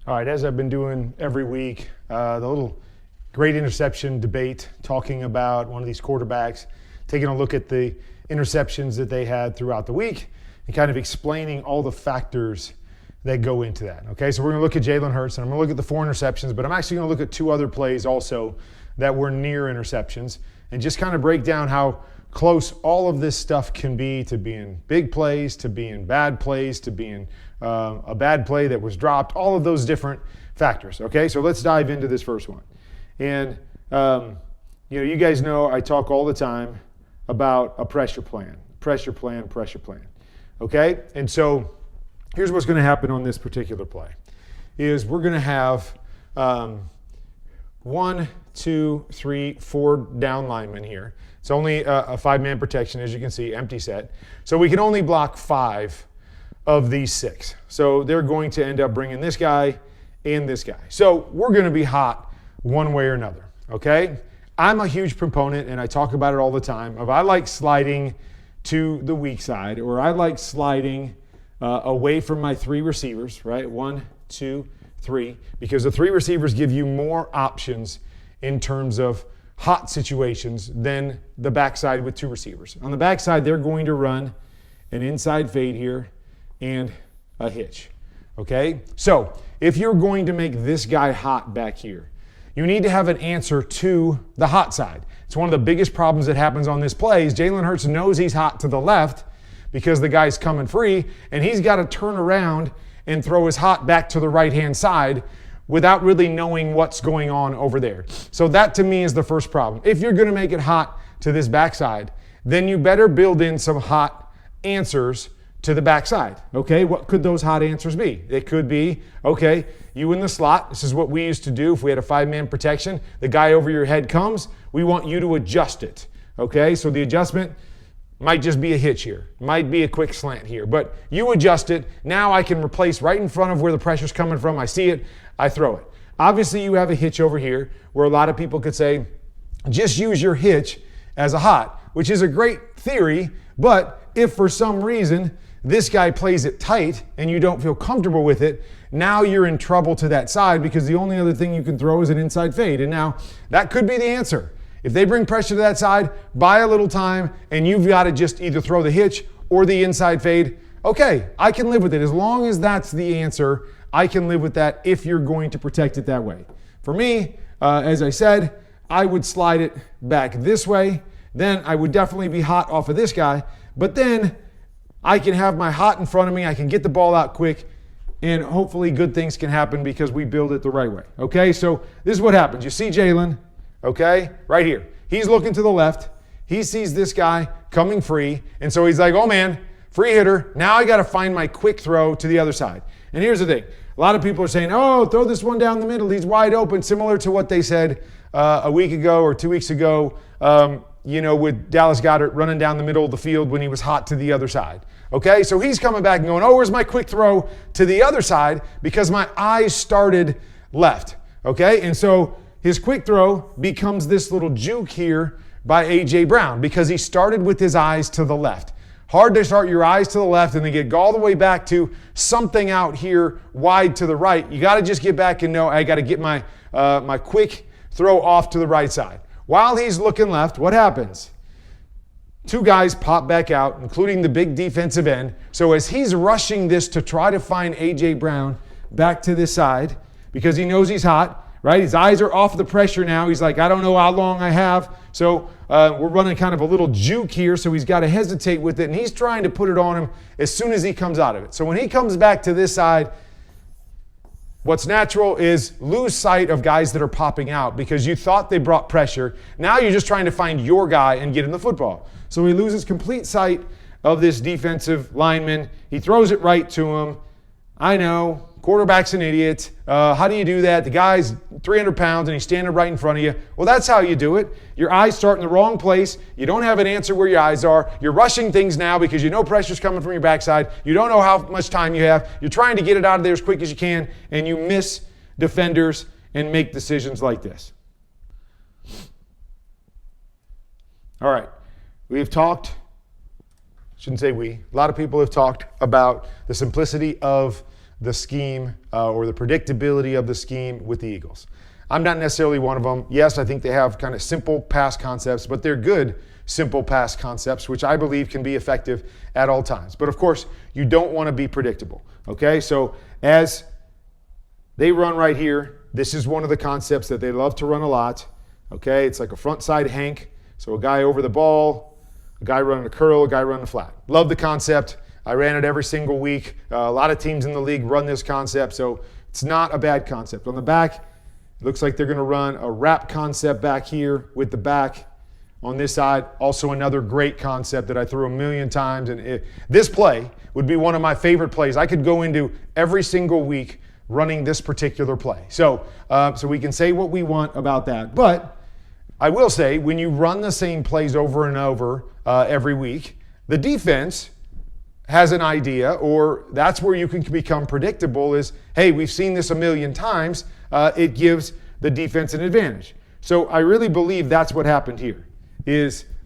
All right, as I've been doing every week, the little great interception debate, talking about one of these quarterbacks, taking a look at the interceptions that they had throughout the week and kind of explaining all the factors that go into that. Okay, so we're going to look at Jalen Hurts, and I'm going to look at the 4 interceptions, but I'm actually going to look at 2 other plays also that were near interceptions and just kind of break down how close all of this stuff can be to being big plays, to being bad plays, to being a bad play that was dropped, all of those different factors. Okay, so let's dive into this first one. And, you guys know I talk all the time about a pressure plan. Okay, and so here's what's going to happen on this particular play is we're going to have 1, 2, 3, 4 down linemen here. It's only a 5-man protection, as you can see, empty set. So we can only block 5 of these 6. So they're going to end up bringing this guy and this guy. So we're going to be hot one way or another, okay? I'm a huge proponent, and I talk about it all the time, of I like sliding to the weak side, or I like sliding away from my 3 receivers, right? 1, 2, 3, because the 3 receivers give you more options in terms of hot situations than the backside with 2 receivers. On the backside, they're going to run an inside fade here and a hitch, okay? So if you're going to make this guy hot back here, you need to have an answer to the hot side. It's one of the biggest problems that happens on this play is Jalen Hurts knows he's hot to the left because the guy's coming free, and he's got to turn around and throw his hot back to the right-hand side without really knowing what's going on over there. So that to me is the first problem. If you're going to make it hot to this backside, then you better build in some hot answers to the backside. Okay, what could those hot answers be? It could be, okay, you in the slot. This is what we used to do if we had a 5-man protection. The guy over your head comes. We want you to adjust it. Okay, so the adjustment might just be a hitch here. Might be a quick slant here. But you adjust it. Now I can replace right in front of where the pressure's coming from. I see it. I throw it. Obviously, you have a hitch over here where a lot of people could say, just use your hitch as a hot, which is a great theory. But if for some reason this guy plays it tight and you don't feel comfortable with it, now you're in trouble to that side because the only other thing you can throw is an inside fade. And now that could be the answer. If they bring pressure to that side, buy a little time, and you've got to just either throw the hitch or the inside fade. Okay, I can live with it. As long as that's the answer, I can live with that if you're going to protect it that way. For me, as I said, I would slide it back this way. Then I would definitely be hot off of this guy. But then I can have my hot in front of me. I can get the ball out quick, and hopefully good things can happen because we build it the right way. Okay, so this is what happens. You see Jalen, okay, right here. He's looking to the left. He sees this guy coming free, and so he's like, oh man, free hitter. Now I got to find my quick throw to the other side. And here's the thing. A lot of people are saying, oh, throw this one down the middle. He's wide open, similar to what they said a week ago or 2 weeks ago, with Dallas Goedert running down the middle of the field when he was hot to the other side. Okay, so he's coming back and going, oh, where's my quick throw to the other side because my eyes started left. Okay, and so his quick throw becomes this little juke here by A.J. Brown because he started with his eyes to the left. Hard to start your eyes to the left and then get all the way back to something out here wide to the right. You got to just get back and know I got to get my my quick throw off to the right side. While he's looking left, what happens? 2 guys pop back out, including the big defensive end. So as he's rushing this to try to find A.J. Brown back to this side because he knows he's hot, right? His eyes are off the pressure now. He's like, I don't know how long I have. So we're running kind of a little juke here, so he's got to hesitate with it, and he's trying to put it on him as soon as he comes out of it. So when he comes back to this side, what's natural is lose sight of guys that are popping out because you thought they brought pressure. Now you're just trying to find your guy and get him the football. So he loses complete sight of this defensive lineman. He throws it right to him. I know, quarterback's an idiot. How do you do that? The guy's 300 pounds and he's standing right in front of you. Well, that's how you do it. Your eyes start in the wrong place. You don't have an answer where your eyes are. You're rushing things now because you know pressure's coming from your backside. You don't know how much time you have. You're trying to get it out of there as quick as you can, and you miss defenders and make decisions like this. All right. We've talked, shouldn't say we, a lot of people have talked about the simplicity of the scheme or the predictability of the scheme with the Eagles. I'm not necessarily one of them. Yes, I think they have kind of simple pass concepts, but they're good simple pass concepts, which I believe can be effective at all times. But of course, you don't want to be predictable, okay? So as they run right here, this is one of the concepts that they love to run a lot, okay? It's like a front side hank. So a guy over the ball, a guy running a curl, a guy running a flat. Love the concept. I ran it every single week. A lot of teams in the league run this concept, so it's not a bad concept. On the back, it looks like they're going to run a wrap concept back here with the back. On this side, also another great concept that I threw a million times. And this play would be one of my favorite plays. I could go into every single week running this particular play. So we can say what we want about that. But I will say, when you run the same plays over and over every week, the defense has an idea, or that's where you can become predictable is, hey, we've seen this a million times. It gives the defense an advantage. So I really believe that's what happened here.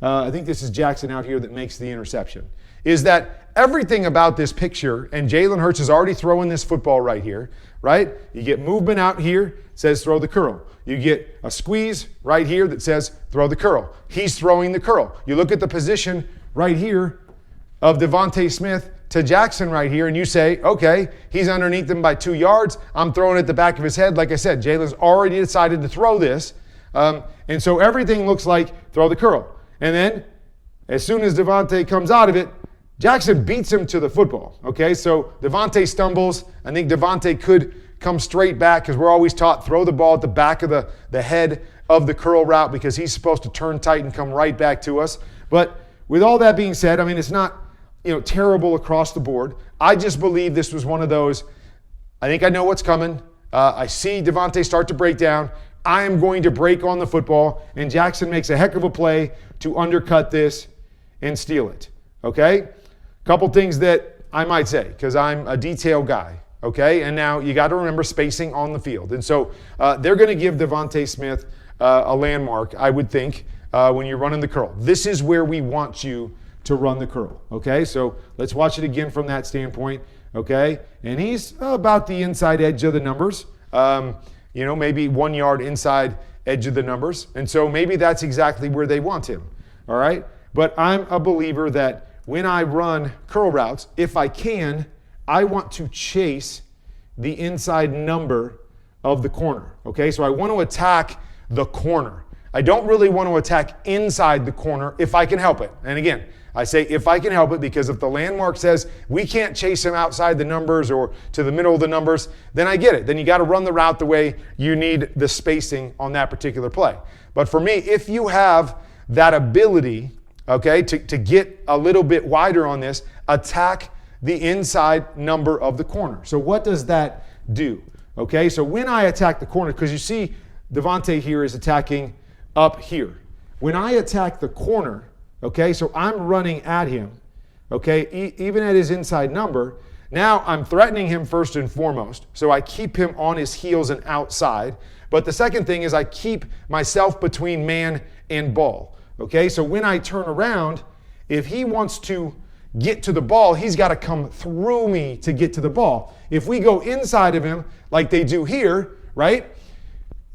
I think this is Jackson out here that makes the interception, is that everything about this picture, and Jalen Hurts is already throwing this football right here, right? You get movement out here, says throw the curl. You get a squeeze right here that says throw the curl. He's throwing the curl. You look at the position right here of Devontae Smith to Jackson right here, and you say, okay, he's underneath him by 2 yards. I'm throwing at the back of his head. Like I said, Jalen's already decided to throw this. And so everything looks like throw the curl. And then as soon as Devontae comes out of it, Jackson beats him to the football. Okay, so Devontae stumbles. I think Devontae could come straight back because we're always taught throw the ball at the back of the head of the curl route because he's supposed to turn tight and come right back to us. But with all that being said, I mean, it's not terrible across the board. I just believe this was one of those, I think I know what's coming. I see Devontae start to break down. I am going to break on the football, and Jackson makes a heck of a play to undercut this and steal it, okay? Couple things that I might say, because I'm a detail guy, okay? And now you got to remember spacing on the field. And so they're going to give Devontae Smith a landmark, I would think, when you're running the curl. This is where we want you to run the curl, okay? So let's watch it again from that okay? And he's about the inside edge of the numbers. Maybe 1 yard inside edge of the numbers. And so maybe that's exactly where they want him, all right? But I'm a believer that when I run curl routes, if I can, I want to chase the inside number of the corner, okay? So I want to attack the corner. I don't really want to attack inside the corner if I can help it. And again, I say if I can help it because if the landmark says we can't chase him outside the numbers or to the middle of the numbers, then I get it. Then you got to run the route the way you need the spacing on that particular play. But for me, if you have that ability, okay, to get a little bit wider on this, attack the inside number of the corner. So what does that do? Okay, so when I attack the corner, because you see Devontae here is attacking up here. When I attack the corner, okay, so I'm running at him, okay, even at his inside number. Now I'm threatening him first and foremost, so I keep him on his heels and outside. But the second thing is I keep myself between man and ball, okay? So when I turn around, if he wants to get to the ball, he's got to come through me to get to the ball. If we go inside of him like they do here, right?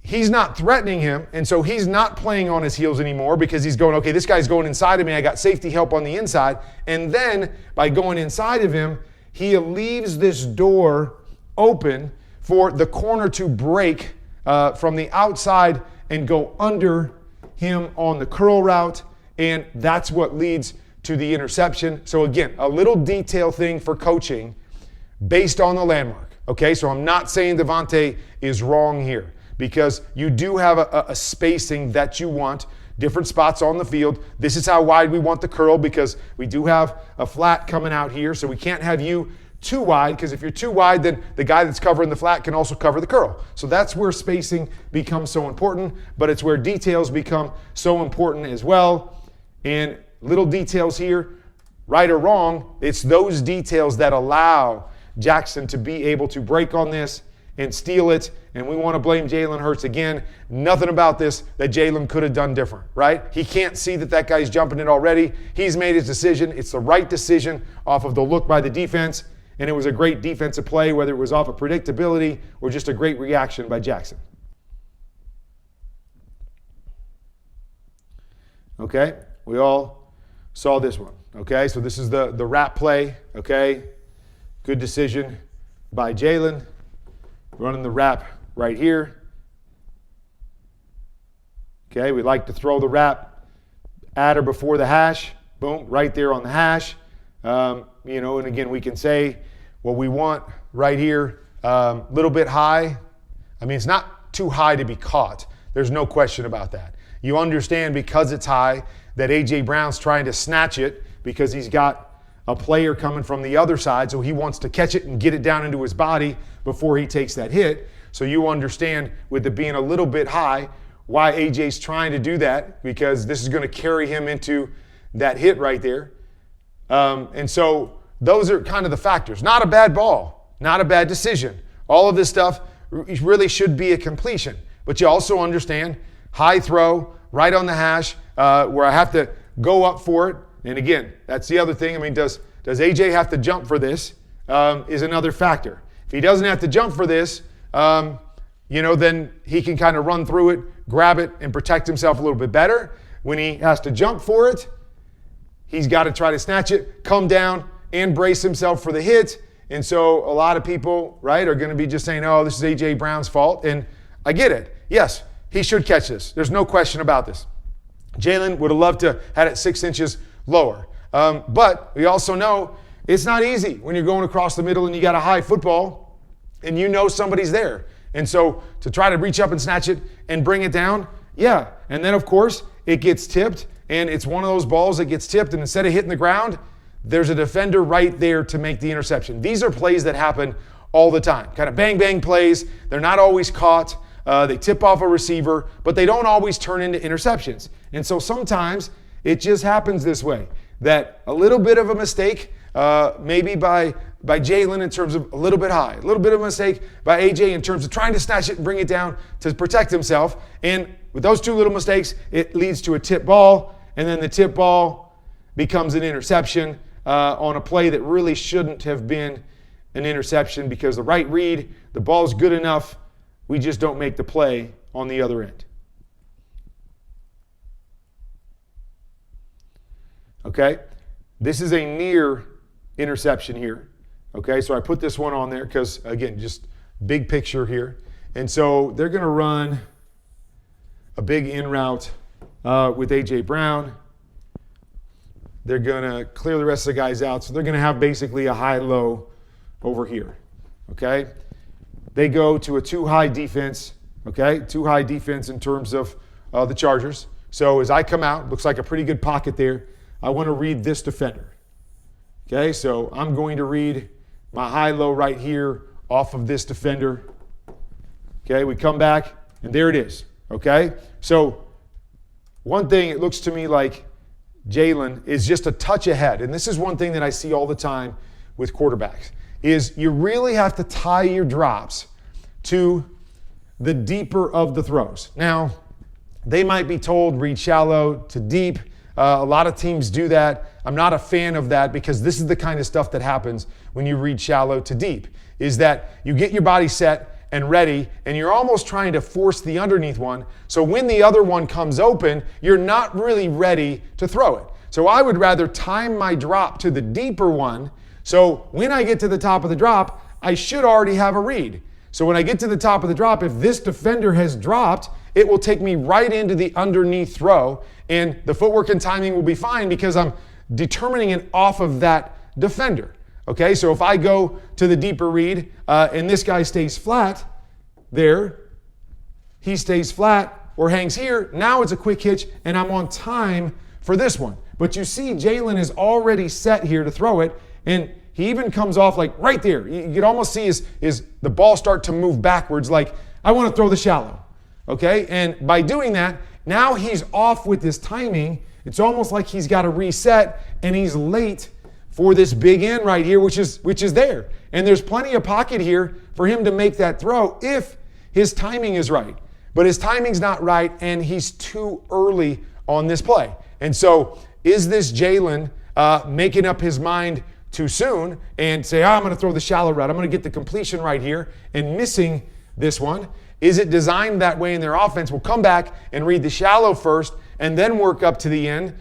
He's not threatening him, and so he's not playing on his heels anymore because he's going, okay, this guy's going inside of me. I got safety help on the inside. And then by going inside of him, he leaves this door open for the corner to break from the outside and go under him on the curl route, and that's what leads to the interception. So again, a little detail thing for coaching based on the landmark. Okay, so I'm not saying Devontae is wrong here, because you do have a spacing that you want, different spots on the field. This is how wide we want the curl because we do have a flat coming out here, so we can't have you too wide, because if you're too wide, then the guy that's covering the flat can also cover the curl. So that's where spacing becomes so important, but it's where details become so important as well. And little details here, right or wrong, it's those details that allow Jackson to be able to break on this and steal it. And we want to blame Jalen Hurts again. Nothing about this that Jalen could have done different, right? He can't see that guy's jumping it already. He's made his decision. It's the right decision off of the look by the defense. And it was a great defensive play, whether it was off of predictability or just a great reaction by Jackson. Okay, we all saw this one. Okay, so this is the wrap play. Okay, good decision by Jalen. Running the wrap right here. Okay, we like to throw the wrap at or before the hash. Boom, right there on the hash. You know, and again, we can say what we want right here. A little bit high. I mean, it's not too high to be caught. There's no question about that. You understand because it's high that A.J. Brown's trying to snatch it because he's got a player coming from the other side, so he wants to catch it and get it down into his body before he takes that hit. So you understand with it being a little bit high why A.J.'s trying to do that, because this is going to carry him into that hit right there. And so those are kind of the factors. Not a bad ball, not a bad decision. All of this stuff really should be a completion. But you also understand high throw, right on the hash, where I have to go up for it. And again, that's the other thing. I mean, does A.J. have to jump for this is another factor. If he doesn't have to jump for this, you know, then he can kind of run through it, grab it, and protect himself a little bit better. When he has to jump for it, he's got to try to snatch it, come down, and brace himself for the hit. And so a lot of people, right, are going to be just saying, oh, this is A.J. Brown's fault. And I get it. Yes, he should catch this. There's no question about this. Jalen would have loved to had it 6 inches lower. But we also know it's not easy when you're going across the middle and you got a high football and you know somebody's there. And so to try to reach up and snatch it and bring it down, yeah. And then, of course, it gets tipped, and it's one of those balls that gets tipped, and instead of hitting the ground, there's a defender right there to make the interception. These are plays that happen all the time. Kind of bang-bang plays. They're not always caught. They tip off a receiver, but they don't always turn into interceptions. And so sometimes it just happens this way, that a little bit of a mistake, maybe by Jalen in terms of a little bit high, a little bit of a mistake by A.J. in terms of trying to snatch it and bring it down to protect himself. And with those two little mistakes, it leads to a tip ball, and then the tip ball becomes an interception on a play that really shouldn't have been an interception, because the right read, the ball's good enough, we just don't make the play on the other end. Okay, this is a near interception here. Okay, so I put this one on there because, again, just big picture here. And so they're going to run a big in route with A.J. Brown. They're going to clear the rest of the guys out. So they're going to have basically a high-low over here. Okay, they go to a too-high defense. Okay, too-high defense in terms of the Chargers. So as I come out, looks like a pretty good pocket there. I want to read this defender. Okay, so I'm going to read my high-low right here off of this defender. Okay, we come back, and there it is. Okay, so one thing, it looks to me like Jalen is just a touch ahead. And this is one thing that I see all the time with quarterbacks, is you really have to tie your drops to the deeper of the throws. Now, they might be told read shallow to deep. A lot of teams do that. I'm not a fan of that, because this is the kind of stuff that happens when you read shallow to deep, is that you get your body set and ready, and you're almost trying to force the underneath one. So when the other one comes open, you're not really ready to throw it. So I would rather time my drop to the deeper one. So when I get to the top of the drop, I should already have a read. So when I get to the top of the drop, if this defender has dropped, it will take me right into the underneath throw, and the footwork and timing will be fine because I'm determining it off of that defender. Okay, so if I go to the deeper read and this guy stays flat there, he stays flat or hangs here, now it's a quick hitch and I'm on time for this one. But you see Jalen is already set here to throw it, and he even comes off like right there. You can almost see his the ball start to move backwards, like I want to throw the shallow. Okay, and by doing that, now he's off with his timing. It's almost like he's got to reset, and he's late for this big end right here, which is there. And there's plenty of pocket here for him to make that throw if his timing is right. But his timing's not right, and he's too early on this play. And so is this Jalen making up his mind too soon and say, I'm going to throw the shallow route. I'm going to get the completion right here and missing this one? Is it designed that way in their offense? We'll come back and read the shallow first and then work up to the end.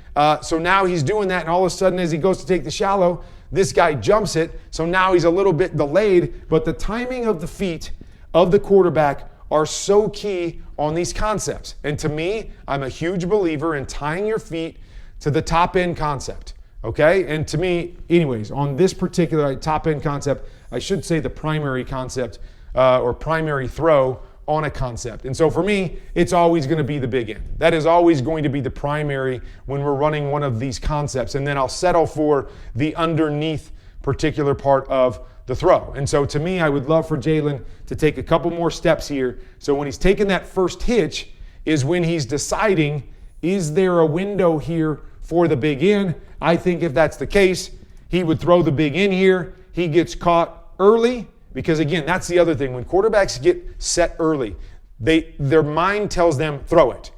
So now he's doing that, and all of a sudden as he goes to take the shallow, this guy jumps it. So now he's a little bit delayed, but the timing of the feet of the quarterback are so key on these concepts. And to me, I'm a huge believer in tying your feet to the top end concept. Okay? And to me, anyways, on this particular top end concept, I should say the primary concept or primary throw on a concept. And so for me, it's always going to be the big end. That is always going to be the primary when we're running one of these concepts. And then I'll settle for the underneath particular part of the throw. And so to me, I would love for Jalen to take a couple more steps here. So when he's taking that first hitch is when he's deciding, is there a window here for the big in? I think if that's the case, he would throw the big in here. He gets caught early. Because again, that's the other thing. When quarterbacks get set early, their mind tells them, throw it.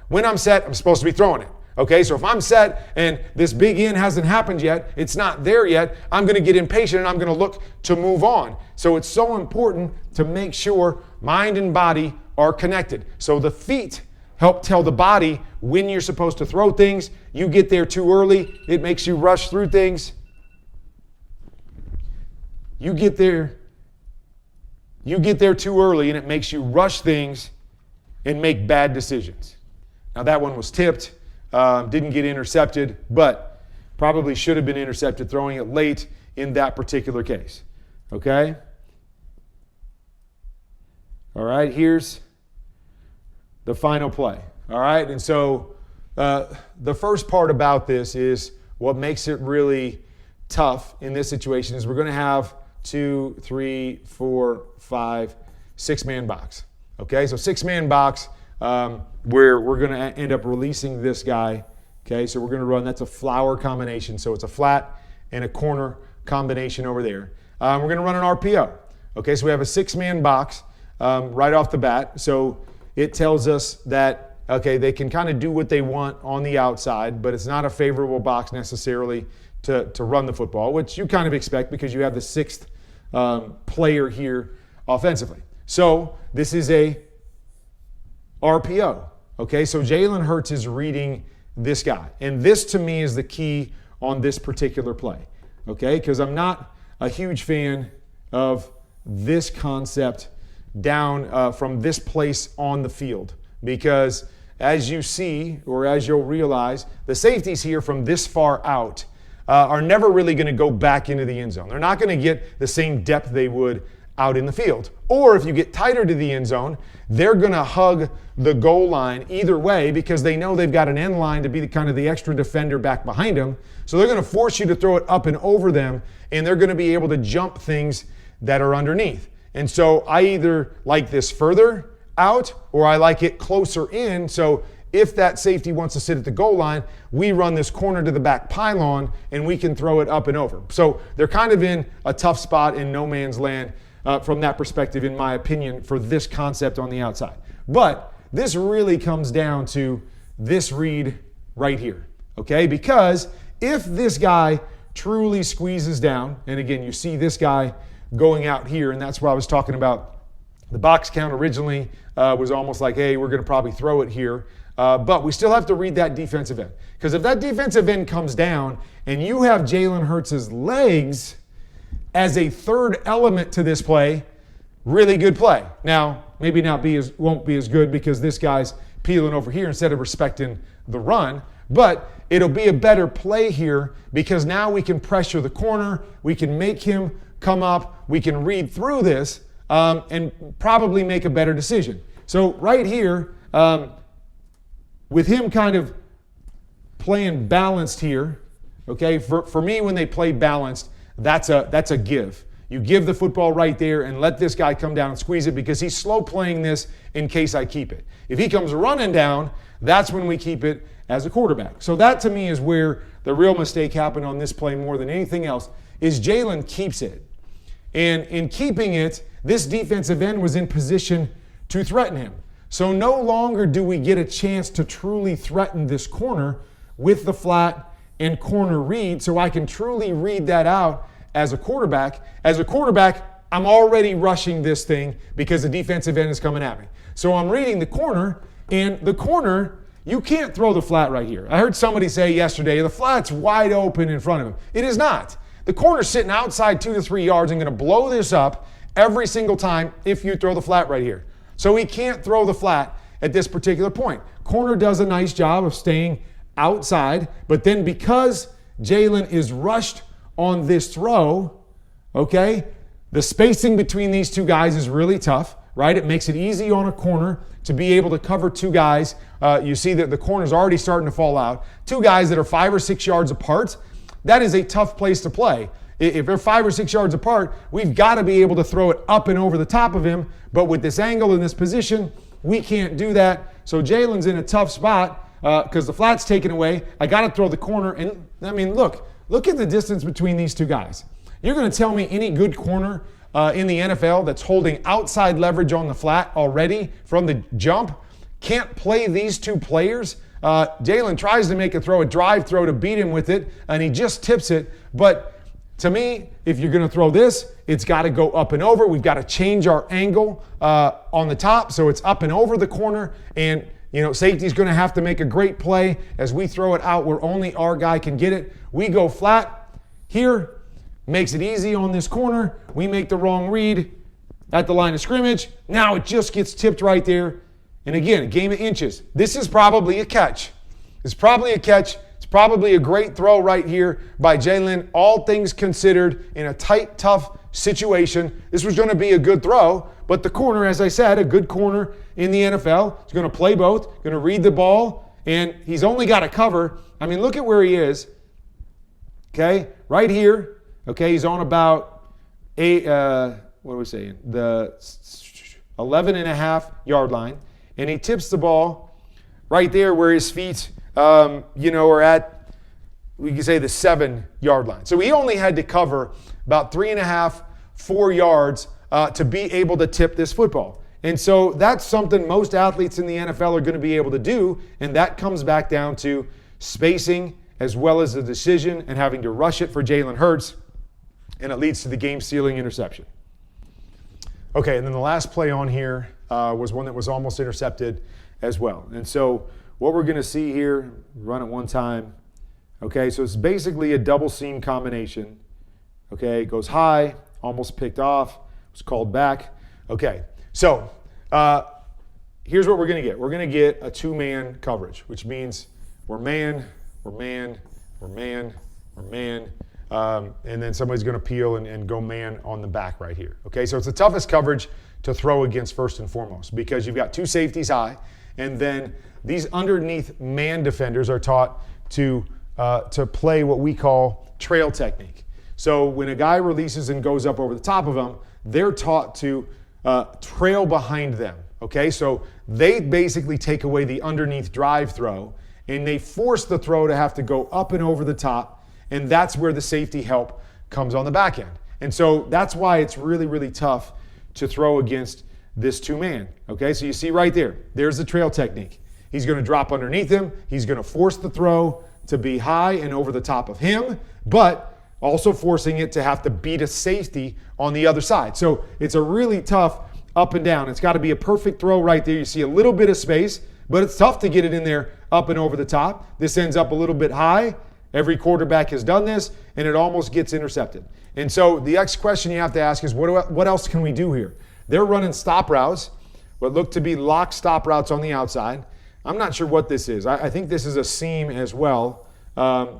When I'm set, I'm supposed to be throwing it. Okay, so if I'm set and this big in hasn't happened yet, it's not there yet, I'm going to get impatient and I'm going to look to move on. So it's so important to make sure mind and body are connected. So the feet help tell the body when you're supposed to throw things. You get there too early, it makes you rush through things. You get there too early and it makes you rush things and make bad decisions. Now that one was tipped, didn't get intercepted, but probably should have been intercepted throwing it late in that particular case. Okay? All right, here's the final play. All right, and so the first part about this is what makes it really tough in this situation is we're going to have 2, 3, 4, 5, 6-man box. Okay, so 6-man box where we're going to end up releasing this guy. Okay, so we're going to run, that's a flower combination. So it's a flat and a corner combination over there. We're going to run an RPO. Okay, so we have a 6-man box right off the bat. So it tells us that, okay, they can kind of do what they want on the outside, but it's not a favorable box necessarily to run the football, which you kind of expect because you have the 6th player here offensively. So this is a RPO. Okay, so Jalen Hurts is reading this guy. And this to me is the key on this particular play. Okay, because I'm not a huge fan of this concept down from this place on the field. Because as you see, or as you'll realize, the safeties here from this far out are never really going to go back into the end zone. They're not going to get the same depth they would out in the field. Or if you get tighter to the end zone, they're going to hug the goal line either way because they know they've got an end line to be the kind of the extra defender back behind them. So they're going to force you to throw it up and over them, and they're going to be able to jump things that are underneath. And so I either like this further out or I like it closer in. So if that safety wants to sit at the goal line, we run this corner to the back pylon and we can throw it up and over. So they're kind of in a tough spot in no man's land from that perspective, in my opinion, for this concept on the outside. But this really comes down to this read right here, okay? Because if this guy truly squeezes down, and again, you see this guy going out here, and that's where I was talking about the box count originally was almost like, hey, we're going to probably throw it here. But we still have to read that defensive end. Because if that defensive end comes down and you have Jalen Hurts' legs as a third element to this play, really good play. Now, maybe won't be as good because this guy's peeling over here instead of respecting the run. But it'll be a better play here because now we can pressure the corner. We can make him come up. We can read through this and probably make a better decision. So right here, with him kind of playing balanced here, okay, for me when they play balanced, that's a give. You give the football right there and let this guy come down and squeeze it because he's slow playing this in case I keep it. If he comes running down, that's when we keep it as a quarterback. So that to me is where the real mistake happened on this play more than anything else is Jalen keeps it. And in keeping it, this defensive end was in position to threaten him. So no longer do we get a chance to truly threaten this corner with the flat and corner read so I can truly read that out as a quarterback. As a quarterback, I'm already rushing this thing because the defensive end is coming at me. So I'm reading the corner, and the corner, you can't throw the flat right here. I heard somebody say yesterday, the flat's wide open in front of him. It is not. The corner's sitting outside 2 to 3 yards and going to blow this up every single time if you throw the flat right here. So he can't throw the flat at this particular point. Corner does a nice job of staying outside, but then because Jalen is rushed on this throw, okay, the spacing between these two guys is really tough, right? It makes it easy on a corner to be able to cover two guys. You see that the corner's already starting to fall out. Two guys that are 5 or 6 yards apart, that is a tough place to play. If they're 5 or 6 yards apart, we've got to be able to throw it up and over the top of him. But with this angle and this position, we can't do that. So Jalen's in a tough spot because the flat's taken away. I got to throw the corner. And I mean, look at the distance between these two guys. You're going to tell me any good corner in the NFL that's holding outside leverage on the flat already from the jump can't play these two players? Jalen tries to make a throw, a drive throw to beat him with it, and he just tips it. But to me, if you're going to throw this, it's got to go up and over. We've got to change our angle on the top so it's up and over the corner. And, you know, safety's going to have to make a great play as we throw it out where only our guy can get it. We go flat here. Makes it easy on this corner. We make the wrong read at the line of scrimmage. Now it just gets tipped right there. And again, a game of inches. This is probably a catch. It's probably a catch. It's probably a great throw right here by Jalen. All things considered, in a tight, tough situation, this was going to be a good throw. But the corner, as I said, a good corner in the NFL, is going to play both, going to read the ball, and he's only got to cover. I mean, look at where he is. Okay, right here. Okay, he's on about what are we saying? The 11.5 yard line. And he tips the ball right there where his feet, are at, we can say the 7 yard line. So he only had to cover about 3.5, 4 yards to be able to tip this football. And so that's something most athletes in the NFL are going to be able to do. And that comes back down to spacing as well as the decision and having to rush it for Jalen Hurts. And it leads to the game-sealing interception. Okay, and then the last play on here was one that was almost intercepted as well. And so what we're going to see here, run it one time. Okay, so it's basically a double seam combination. Okay, it goes high, almost picked off, was called back. Okay, so here's what we're going to get. We're going to get a two-man coverage, which means we're man, we're man, we're man, we're man. And then somebody's going to peel and go man on the back right here. Okay, so it's the toughest coverage to throw against first and foremost because you've got two safeties high, and then these underneath man defenders are taught to play what we call trail technique. So when a guy releases and goes up over the top of them, they're taught to trail behind them. Okay, so they basically take away the underneath drive throw, and they force the throw to have to go up and over the top. And that's where the safety help comes on the back end. And so that's why it's really, really tough to throw against this two-man. Okay, so you see right there, there's the trail technique. He's going to drop underneath him. He's going to force the throw to be high and over the top of him, but also forcing it to have to beat a safety on the other side. So it's a really tough up and down. It's got to be a perfect throw right there. You see a little bit of space, but it's tough to get it in there up and over the top. This ends up a little bit high. Every quarterback has done this, and it almost gets intercepted. And so the next question you have to ask is, what else can we do here? They're running stop routes, what look to be lock stop routes on the outside. I'm not sure what this is. I think this is a seam as well,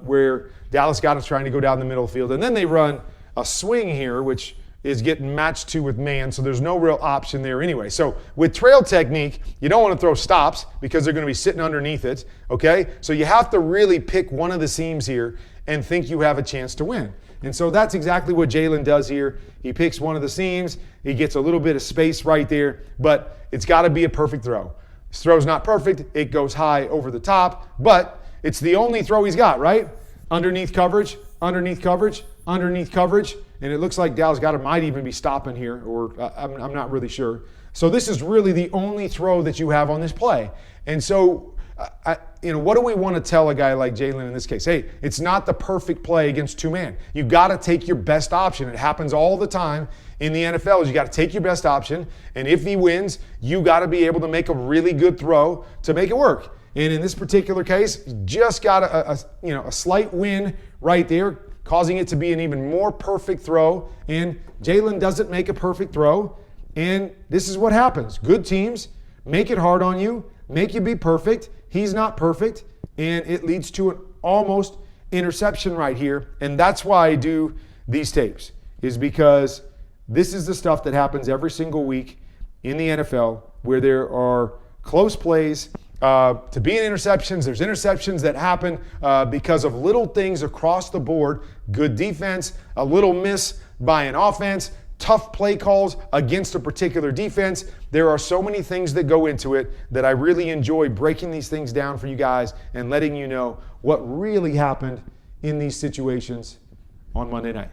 where Dallas Goedert's trying to go down the middle of the field. And then they run a swing here, which is getting matched to with man, so there's no real option there anyway. So with trail technique, you don't want to throw stops because they're going to be sitting underneath it, okay? So you have to really pick one of the seams here and think you have a chance to win. And so that's exactly what Jalen does here. He picks one of the seams, he gets a little bit of space right there, but it's got to be a perfect throw. This throw's not perfect, it goes high over the top, but it's the only throw he's got, right? Underneath coverage, underneath coverage, underneath coverage. And it looks like Dallas Goedert might even be stopping here, or I'm not really sure. So this is really the only throw that you have on this play. And so what do we want to tell a guy like Jalen in this case? Hey, it's not the perfect play against two-man. You got to take your best option. It happens all the time in the NFL. Is you got to take your best option, and if he wins, you got to be able to make a really good throw to make it work. And in this particular case, just got a slight win right there, causing it to be an even more perfect throw. And Jalen doesn't make a perfect throw, and this is what happens. Good teams make it hard on you, make you be perfect. He's not perfect, and it leads to an almost interception right here. And that's why I do these tapes, is because this is the stuff that happens every single week in the NFL, where there are close plays to be in interceptions. There's interceptions that happen because of little things across the board. Good defense, a little miss by an offense, tough play calls against a particular defense. There are so many things that go into it that I really enjoy breaking these things down for you guys and letting you know what really happened in these situations on Monday night.